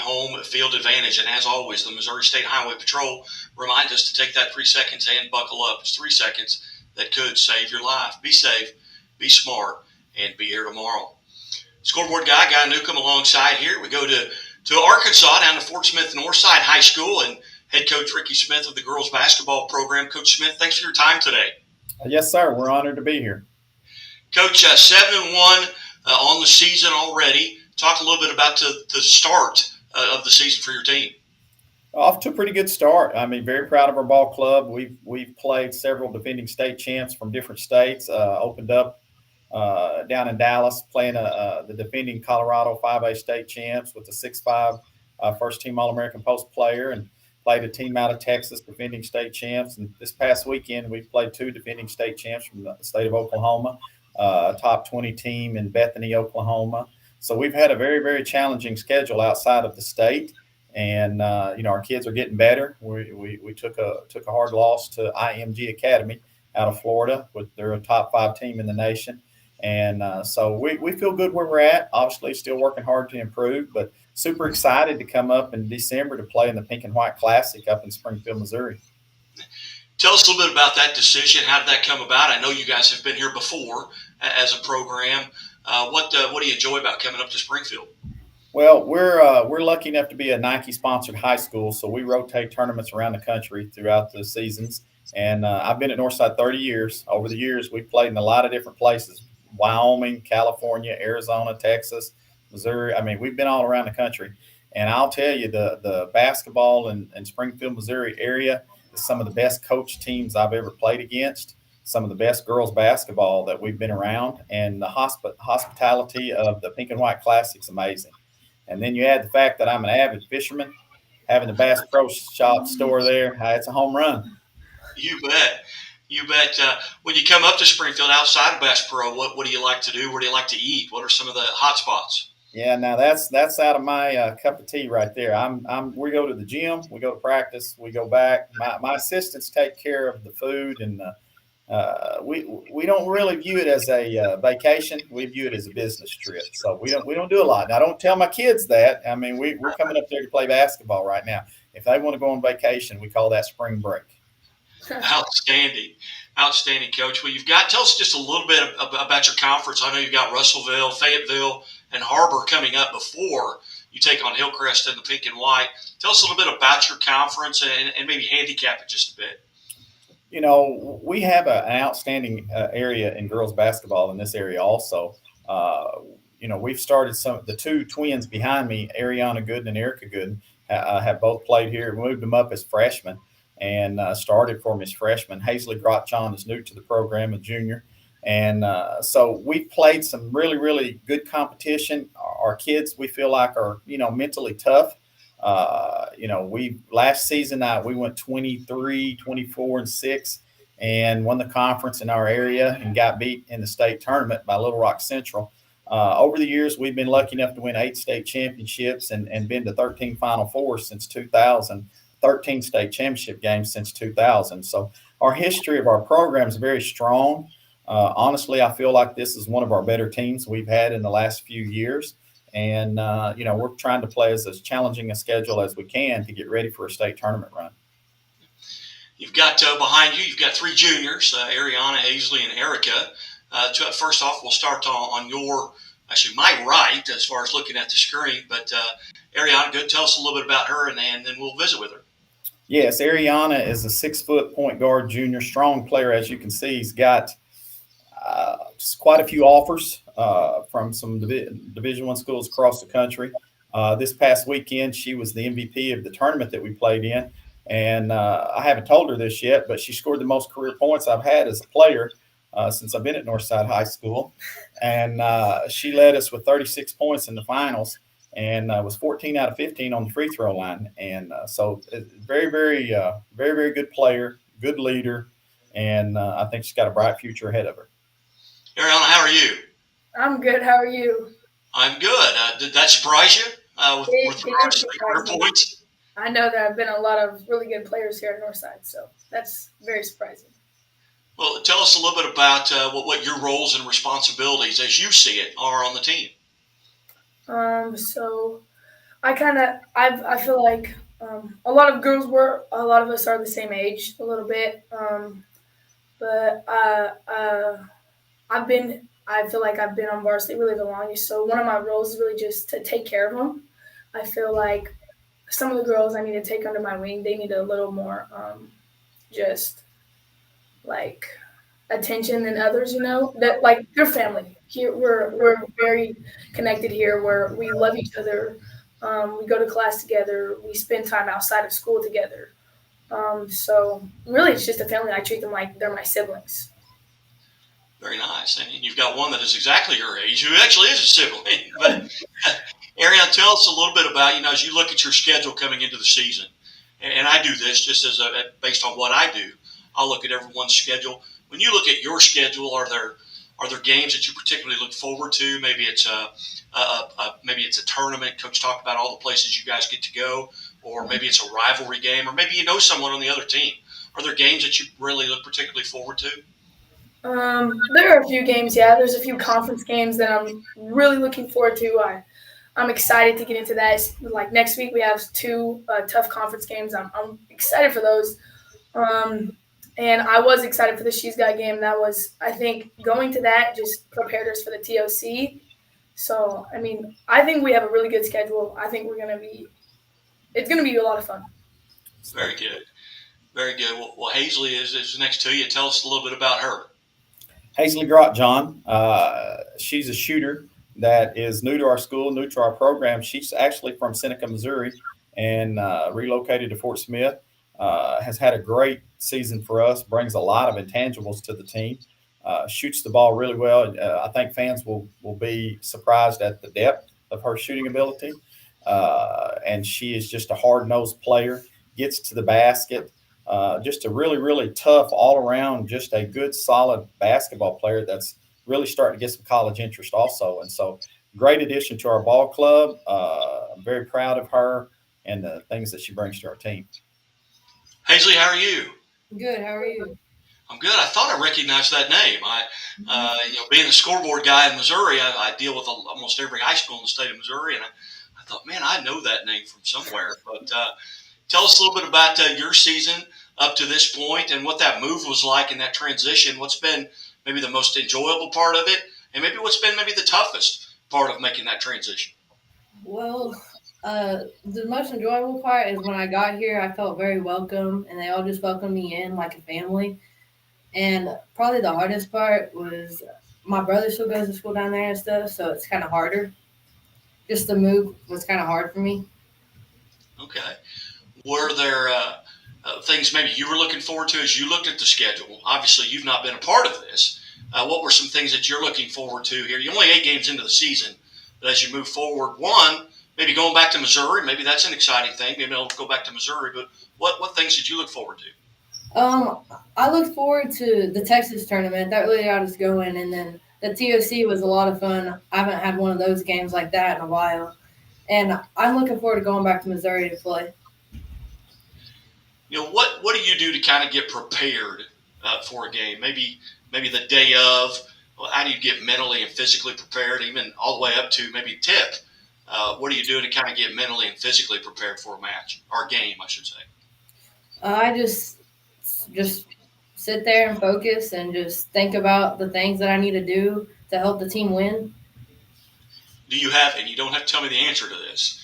home field advantage. And as always, the Missouri State Highway Patrol remind us to take that 3 seconds and buckle up. It's 3 seconds that could save your life. Be safe, be smart, and be here tomorrow. Scoreboard guy, Guy Newcomb, alongside here. We go to Arkansas, down to Fort Smith Northside High School, and head coach Ricky Smith of the girls basketball program. Coach Smith, thanks for your time today. Yes, sir. We're honored to be here. Coach, 7-1 on the season already. Talk a little bit about the start of the season for your team. Off to a pretty good start. I mean, very proud of our ball club. We've played several defending state champs from different states. Opened up down in Dallas, playing the defending Colorado 5A state champs with the 6'5" first-team All-American Post player, and played a team out of Texas, defending state champs. And this past weekend, we played 2 defending state champs from the state of Oklahoma, a top 20 team in Bethany, Oklahoma. So we've had a very, very challenging schedule outside of the state. And, our kids are getting better. We took a hard loss to IMG Academy out of Florida. They're a top 5 team in the nation. And so we feel good where we're at. Obviously, still working hard to improve, but super excited to come up in December to play in the Pink and White Classic up in Springfield, Missouri. Tell us a little bit about that decision. How did that come about? I know you guys have been here before as a program. What do you enjoy about coming up to Springfield? Well, we're lucky enough to be a Nike-sponsored high school, so we rotate tournaments around the country throughout the seasons. And I've been at Northside 30 years. Over the years, we've played in a lot of different places: Wyoming, California, Arizona, Texas, Missouri. I mean, we've been all around the country. And I'll tell you, the basketball in Springfield, Missouri area is some of the best coach teams I've ever played against, some of the best girls basketball that we've been around, and the hospitality of the Pink and White Classic is amazing. And then you add the fact that I'm an avid fisherman, having the Bass Pro Shop store there, it's a home run. You bet. You bet. When you come up to Springfield outside of Bass Pro, what do you like to do? Where do you like to eat? What are some of the hot spots? Yeah, now that's out of my cup of tea right there. We go to the gym, we go to practice, we go back. My assistants take care of the food, and we don't really view it as a vacation. We view it as a business trip. So we don't do a lot. Now, I don't tell my kids that. I mean, we're coming up there to play basketball right now. If they want to go on vacation, we call that spring break. Outstanding, Coach. Well, tell us just a little bit about your conference. I know you've got Russellville, Fayetteville, and Harbor coming up before you take on Hillcrest and the Pink and White. Tell us a little bit about your conference and maybe handicap it just a bit. We have an outstanding area in girls basketball in this area also. We've started the 2 twins behind me, Ariana Gooden and Erica Gooden, have both played here. We moved them up as freshmen and started for them as freshmen. Hazley Grotjon is new to the program, a junior. And so we've played some really, really good competition. Our kids, we feel like, are, mentally tough. Last season we went 23, 24, and 6 and won the conference in our area and got beat in the state tournament by Little Rock Central. Over the years, we've been lucky enough to win 8 state championships and been to 13 Final Fours since 2000, 13 state championship games since 2000. So our history of our program is very strong. Honestly, I feel like this is one of our better teams we've had in the last few years. And, we're trying to play as challenging a schedule as we can to get ready for a state tournament run. You've got behind you've got 3 juniors, Ariana, Hazley, and Erica. First off, we'll start on my right as far as looking at the screen. But Ariana, good. Tell us a little bit about her, and then we'll visit with her. Yes, Ariana is a 6-foot point guard junior, strong player. As you can see, he's got just quite a few offers from some Division I schools across the country. This past weekend, she was the MVP of the tournament that we played in. And I haven't told her this yet, but she scored the most career points I've had as a player since I've been at Northside High School. And she led us with 36 points in the finals and was 14 out of 15 on the free throw line. And so very, very, very, very good player, good leader. And I think she's got a bright future ahead of her. Ariana, how are you? I'm good. How are you? I'm good. Did that surprise you with regards to the career points? I know there have been a lot of really good players here at Northside, so that's very surprising. Well, tell us a little bit about what your roles and responsibilities, as you see it, are on the team. So I feel like a lot of a lot of us are the same age a little bit, but I feel like I've been on varsity really the longest. So one of my roles is really just to take care of them. I feel like some of the girls I need to take under my wing. They need a little more just like attention than others. That like their family. Here we're very connected here, where we love each other. We go to class together. We spend time outside of school together. So really, it's just a family. I treat them like they're my siblings. Very nice. And you've got one that is exactly your age, who actually is a sibling. But Ariana, tell us a little bit about, as you look at your schedule coming into the season, and I do this just based on what I do. I'll look at everyone's schedule. When you look at your schedule, are there games that you particularly look forward to? Maybe it's a tournament. Coach talked about all the places you guys get to go, or maybe it's a rivalry game, or maybe you know someone on the other team. Are there games that you really look particularly forward to? There are a few games, yeah. There's a few conference games that I'm really looking forward to. I'm excited to get into that. Like next week, we have two tough conference games. I'm excited for those. And I was excited for the She's Got game. That was, I think, going to that just prepared us for the TOC. So, I mean, I think we have a really good schedule. I think it's going to be a lot of fun. Very good. Very good. Well, Hazley is next to you. Tell us a little bit about her. Hazley Grott, John. She's a shooter that is new to our school, new to our program. She's actually from Seneca, Missouri, and relocated to Fort Smith. Has had a great season for us, brings a lot of intangibles to the team, shoots the ball really well. I think fans will be surprised at the depth of her shooting ability. And she is just a hard-nosed player, gets to the basket, just a really, really tough all-around, just a good, solid basketball player that's really starting to get some college interest also. And so great addition to our ball club. I'm very proud of her and the things that she brings to our team. Hazley, how are you? Good. How are you? I'm good. I thought I recognized that name. Being the scoreboard guy in Missouri, I deal with almost every high school in the state of Missouri, and I thought, man, I know that name from somewhere. But tell us a little bit about your season up to this point and what that move was like in that transition. What's been maybe the most enjoyable part of it, and maybe what's been maybe the toughest part of making that transition? Well, the most enjoyable part is when I got here, I felt very welcome, and they all just welcomed me in like a family. And probably the hardest part was my brother still goes to school down there and stuff, so it's kind of harder. Just the move was kind of hard for me. Okay. Were there things maybe you were looking forward to as you looked at the schedule? Obviously, you've not been a part of this. What were some things that you're looking forward to here? You're only 8 games into the season, but as you move forward, one, maybe going back to Missouri, maybe that's an exciting thing. Maybe I'll go back to Missouri, but what things did you look forward to? I looked forward to the Texas tournament. That really got us going, and then the TOC was a lot of fun. I haven't had one of those games like that in a while, and I'm looking forward to going back to Missouri to play. What do you do to kind of get prepared for a game? Maybe the day of. Well, how do you get mentally and physically prepared, even all the way up to maybe tip? What are you doing to kind of get mentally and physically prepared for a match or a game, I should say? I just sit there and focus and just think about the things that I need to do to help the team win. Do you have, and you don't have to tell me the answer to this,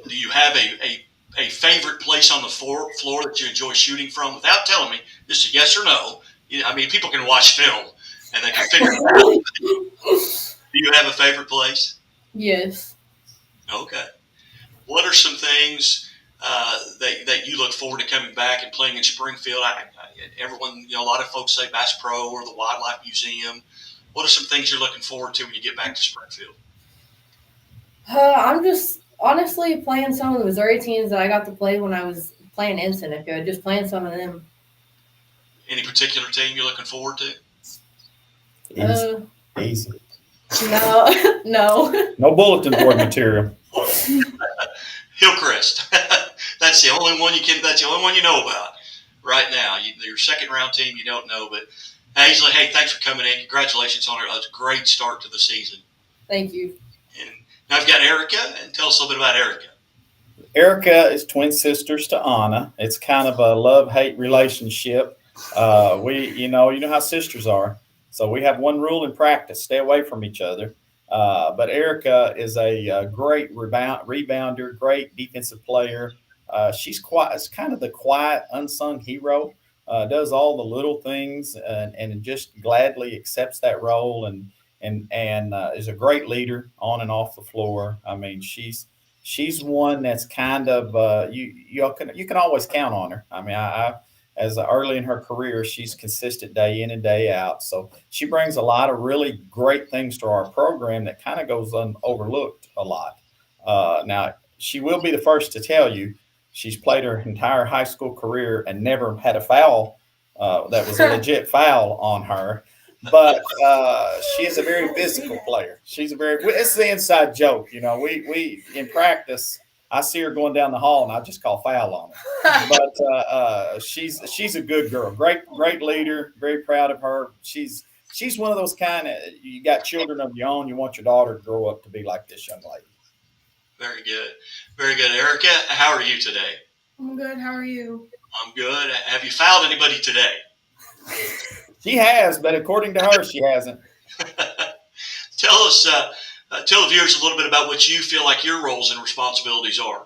do you have a favorite place on the floor that you enjoy shooting from without telling me, just a yes or no? I mean, people can watch film and they can figure it out. Do you have a favorite place? Yes. Okay. What are some things that you look forward to coming back and playing in Springfield? Everyone, a lot of folks say Bass Pro or the Wildlife Museum. What are some things you're looking forward to when you get back to Springfield? I'm just honestly playing some of the Missouri teams that I got to play when I was playing in Seneca, just playing some of them. Any particular team you're looking forward to? Easy. No. No bulletin board material. Hillcrest. That's the only one That's the only one you know about right now. Your second round team you don't know, but Hazley, hey, thanks for coming in. Congratulations on a great start to the season. Thank you. And now I've got Erica, and tell us a little bit about Erica. Erica is twin sisters to Anna. It's kind of a love-hate relationship. You know how sisters are. So we have one rule in practice: stay away from each other. But Erica is a great rebounder, great defensive player. She's quite, it's kind of the quiet, unsung hero. Does all the little things and just gladly accepts that role and is a great leader on and off the floor. I mean, she's one that's kind of you can always count on her. I mean, I as early in her career, she's consistent day in and day out. So she brings a lot of really great things to our program that kind of goes overlooked a lot. Now, she will be the first to tell you she's played her entire high school career and never had a foul that was a legit foul on her. But she is a very physical player. She's a very. It's the inside joke, you know. We in practice, I see her going down the hall, and I just call foul on her. But she's a good girl, great leader. Very proud of her. She's one of those kind of, you got children of your own. You want your daughter to grow up to be like this young lady. Very good. Very good. Erica, how are you today? I'm good. How are you? I'm good. Have you fouled anybody today? She has, but according to her, she hasn't. Tell us, tell the viewers a little bit about what you feel like your roles and responsibilities are.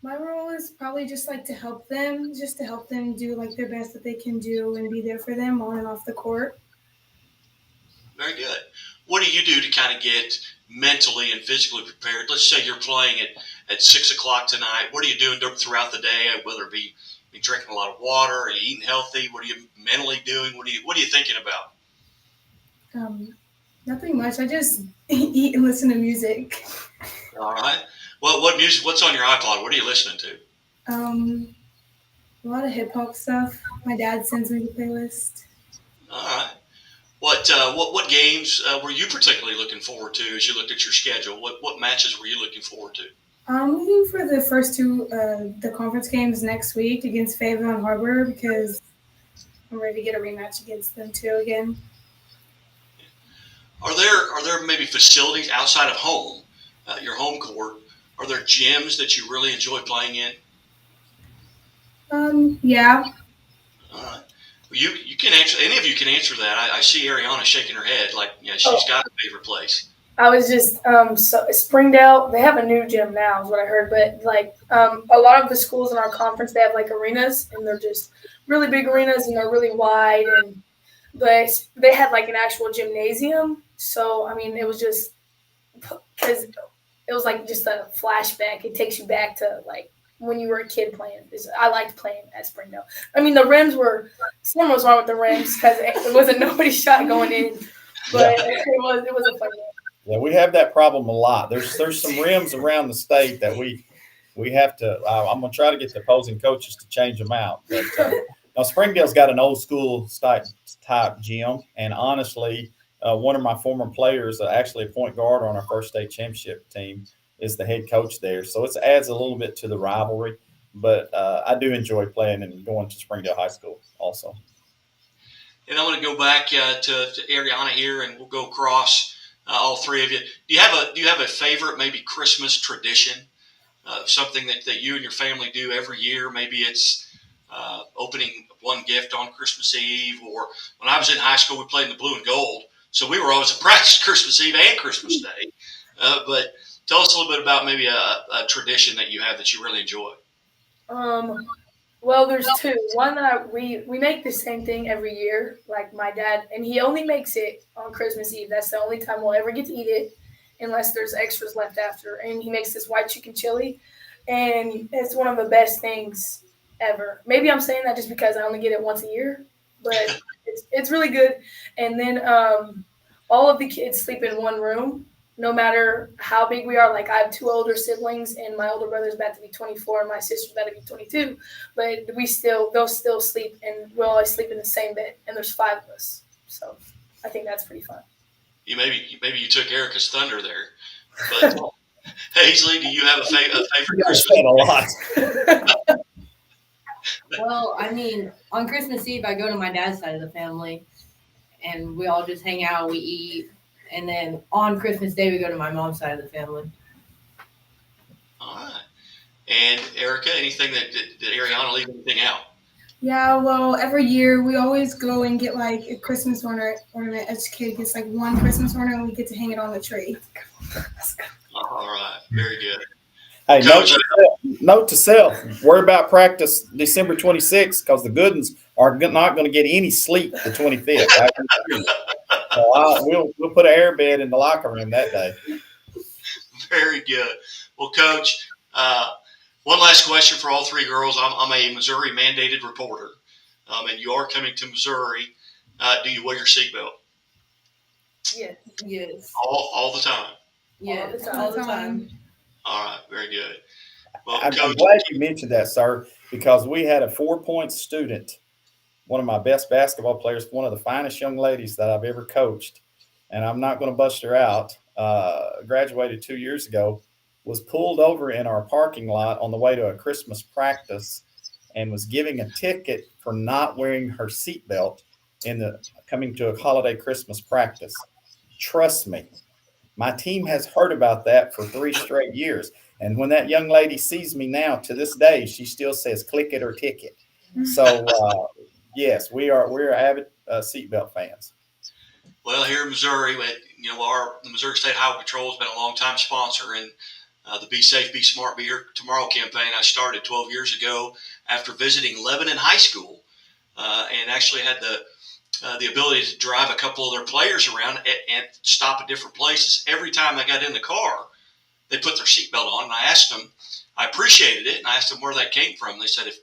My role is probably just like to help them do like their best that they can do and be there for them on and off the court. Very good. What do you do to kind of get mentally and physically prepared? Let's say you're playing at 6 o'clock tonight. What are you doing throughout the day? Whether it be drinking a lot of water, are you eating healthy? What are you mentally doing? What are you thinking about? Nothing much. I just eat and listen to music. All right. Well, what music? What's on your iPod? What are you listening to? A lot of hip hop stuff. My dad sends me the playlist. All right. What games were you particularly looking forward to as you looked at your schedule? What matches were you looking forward to? I'm looking for the first two the conference games next week against Fayetteville and Harbor because I'm ready to get a rematch against them too again. Are there maybe facilities outside of home, your home court? Are there gyms that you really enjoy playing in? Yeah. You can answer. Any of you can answer that. I see Ariana shaking her head like she's got a favorite place. I was just so Springdale. They have a new gym now, is what I heard. But like a lot of the schools in our conference, they have like arenas, and they're just really big arenas, and they're really wide. And they had like an actual gymnasium. So I mean, it was just because it was like just a flashback. It takes you back to like when you were a kid playing. I liked playing at Springdale. I mean, the rims were something was wrong with the rims because it wasn't nobody's shot going in, but it was a fun game. Yeah, we have that problem a lot. There's some rims around the state that we have to. I'm gonna try to get the opposing coaches to change them out. But now Springdale's got an old school type gym, and honestly, one of my former players, actually a point guard on our first state championship team, is the head coach there. So it adds a little bit to the rivalry. But I do enjoy playing and going to Springdale High School also. And I'm going to go back to Ariana here, and we'll go across. All three of you. Do you have a favorite maybe Christmas tradition? Something that you and your family do every year? Maybe it's opening one gift on Christmas Eve, or when I was in high school, we played in the blue and gold, so we were always at practice Christmas Eve and Christmas Day. But tell us a little bit about maybe a tradition that you have that you really enjoy. Well, there's two. One that we make the same thing every year. Like my dad, and he only makes it on Christmas Eve. That's the only time we'll ever get to eat it, unless there's extras left after. And he makes this white chicken chili, and it's one of the best things ever. Maybe I'm saying that just because I only get it once a year, but it's really good. And then all of the kids sleep in one room, no matter how big we are. Like I have two older siblings, and my older brother's about to be 24, and my sister's about to be 22. But they'll still sleep, and we'll always sleep in the same bed. And there's 5 of us, so I think that's pretty fun. Maybe you took Erica's thunder there, but Hazley, do you have a favorite Christmas? A lot. Well, I mean, on Christmas Eve, I go to my dad's side of the family, and we all just hang out, we eat. And then on Christmas Day, we go to my mom's side of the family. Erica, anything that Ariana leave anything out? Yeah, well, every year we always go and get like a Christmas ornament. Each kid gets like one Christmas ornament, and we get to hang it on the tree. All right, very good. Hey, Coach, note to self: worry about practice December 26th because the good ones are not going to get any sleep the 25th. So we'll put an airbed in the locker room that day. very good. Well, Coach, one last question for all three girls. I'm a Missouri mandated reporter, and you are coming to Missouri. Do you wear your seatbelt? Yes. All the time? Yeah, all the time. All right, very good. Well, I'm Coach, glad you mentioned that, sir, because we had a 4-point student, one of my best basketball players, one of the finest young ladies that I've ever coached, and I'm not going to bust her out, graduated 2 years ago, was pulled over in our parking lot on the way to a Christmas practice and was giving a ticket for not wearing her seatbelt coming to a holiday Christmas practice. Trust me, my team has heard about that for 3 straight years. And when that young lady sees me now, to this day, she still says, "Click it or ticket." So, yes, we're avid seatbelt fans. well, here in Missouri, the Missouri State Highway Patrol has been a long-time sponsor, and the Be Safe, Be Smart, Be Here Tomorrow campaign I started 12 years ago after visiting Lebanon High School, and actually had the ability to drive a couple of their players around and stop at different places. Every time they got in the car, they put their seatbelt on, and I asked them, I appreciated it, and I asked them where that came from. They said if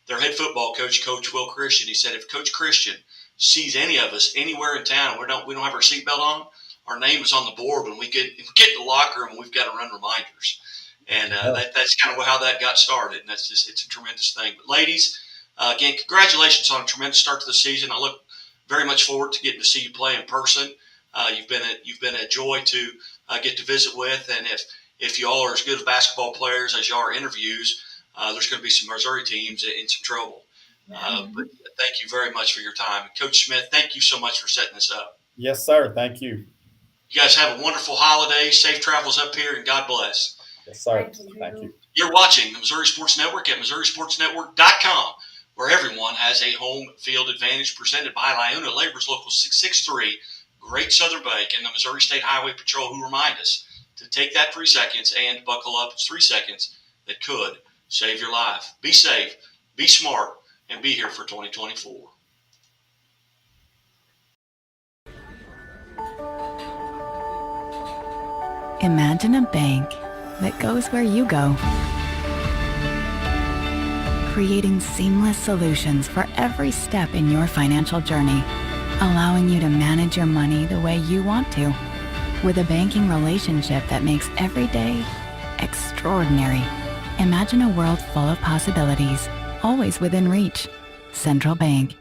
their head football coach, Coach Will Christian, he said if Coach Christian sees any of us anywhere in town, we don't have our seatbelt on, our name is on the board. When we get in the locker room, we've got to run reminders. And that's kind of how that got started, and it's a tremendous thing. But ladies, again, congratulations on a tremendous start to the season. I look very much forward to getting to see you play in person. You've been a joy to get to visit with, and if you all are as good of basketball players as you are interviews, there's going to be some Missouri teams in some trouble. But thank you very much for your time. Coach Smith, thank you so much for setting this up. Yes, sir. Thank you. You guys have a wonderful holiday, safe travels up here, and God bless. Yes, sir. Thank you. You're watching the Missouri Sports Network at MissouriSportsNetwork.com, where everyone has a home field advantage, presented by Liona Labor's Local 663, Great Southern Bank, and the Missouri State Highway Patrol, who remind us to take that 3 seconds and buckle up. It's 3 seconds that could save your life. Be safe, be smart, and be here for 2024. Imagine a bank that goes where you go, creating seamless solutions for every step in your financial journey, allowing you to manage your money the way you want to, with a banking relationship that makes every day extraordinary. Imagine a world full of possibilities, always within reach. Central Bank.